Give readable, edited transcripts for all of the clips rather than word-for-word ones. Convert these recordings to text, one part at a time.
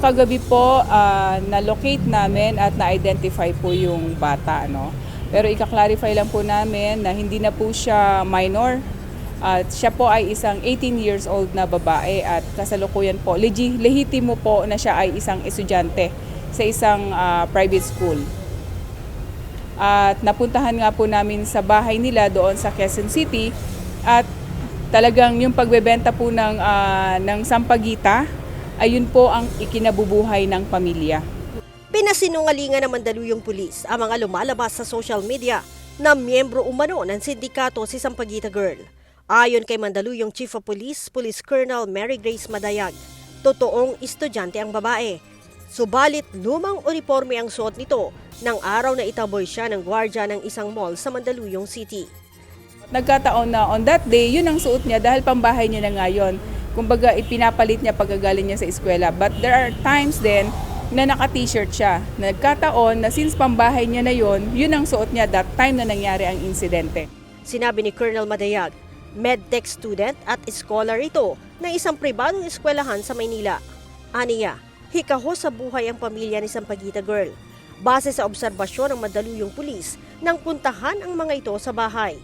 Kagabi po, na-locate namin at na-identify po yung bata. No? Pero ika-clarify lang po namin na hindi na po siya minor. At siya po ay isang 18 years old na babae at kasalukuyan po, lehitimo po na siya ay isang estudyante sa isang private school. At napuntahan nga po namin sa bahay nila doon sa Quezon City at talagang yung pagbebenta po ng sampagita, ayun po ang ikinabubuhay ng pamilya. Pinasinungalingan ng Mandaluyong Pulis ang mga lumalabas sa social media na miyembro umano ng sindikato si Sampaguita Girl. Ayon kay Mandaluyong Chief of Police, Police Colonel Mary Grace Madayag, totoong estudyante ang babae. Subalit lumang uniforme ang suot nito ng araw na itaboy siya ng gwardiya ng isang mall sa Mandaluyong City. Nagkataon na on that day, yun ang suot niya dahil pambahay niya na ngayon. Kumbaga ipinapalit niya pagkagaling niya sa eskwela. But there are times then na naka-t-shirt siya. Nagkataon na since pambahay niya na yun ang suot niya that time na nangyari ang insidente. Sinabi ni Colonel Madayag, medtech student at scholar ito na isang pribadong eskwelahan sa Maynila. Aniya, hikaho sa buhay ang pamilya ni Sampaguita Girl. Base sa obserbasyon ng Mandaluyong Pulis nang puntahan ang mga ito sa bahay.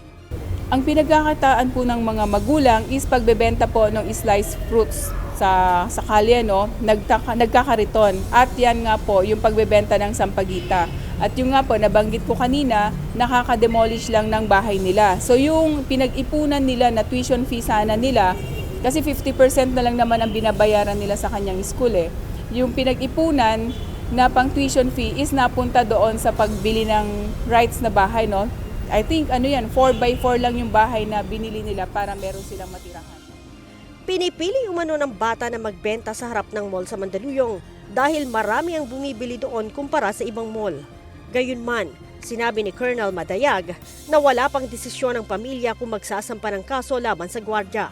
Ang pinagkakataan po ng mga magulang is pagbebenta po ng sliced fruits sa kalye, no? Nagkakariton. At yan nga po yung pagbebenta ng sampagita. At yung nga po, nabanggit ko kanina, nakaka-demolish lang ng bahay nila. So yung pinag-ipunan nila na tuition fee sana nila, kasi 50% na lang naman ang binabayaran nila sa kanyang school eh. Yung pinag-ipunan na pang tuition fee is napunta doon sa pagbili ng rights na bahay, no? I think 4x4 lang yung bahay na binili nila para meron silang matirahan. Pinipili umano ng bata na magbenta sa harap ng mall sa Mandaluyong dahil marami ang bumibili doon kumpara sa ibang mall. Gayunman, sinabi ni Colonel Madayag na wala pang desisyon ng pamilya kung magsasampa ng kaso laban sa gwardiya.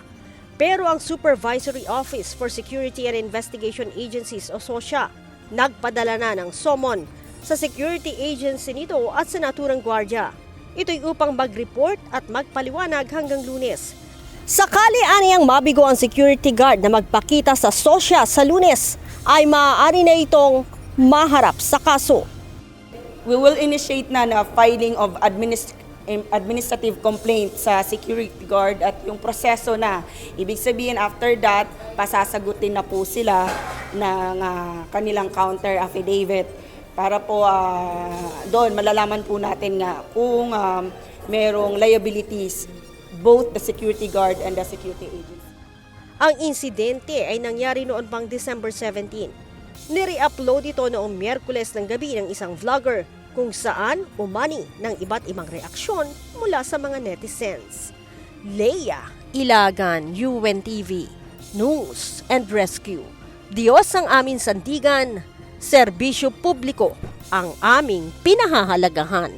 Pero ang Supervisory Office for Security and Investigation Agencies o SOSIA nagpadala na ng summon sa security agency nito at sa naturang gwardiya. Ito'y upang mag-report at magpaliwanag hanggang Lunes. Sakali aniyang mabigo ang security guard na magpakita sa SOSIA sa Lunes, ay maaari na itong maharap sa kaso. We will initiate na filing of administrative complaint sa security guard at yung proseso na. Ibig sabihin after that, pasasagutin na po sila ng kanilang counter affidavit para po doon malalaman po natin nga kung merong liabilities both the security guard and the security agents. Ang insidente ay nangyari noon pang December 17. Nire-upload ito noong Miyerkules ng gabi ng isang vlogger kung saan umani ng iba't ibang reaksyon mula sa mga netizens. Leia Ilagan, UNTV, News and Rescue. Diyos ang aming sandigan, serbisyo publiko ang aming pinahahalagahan.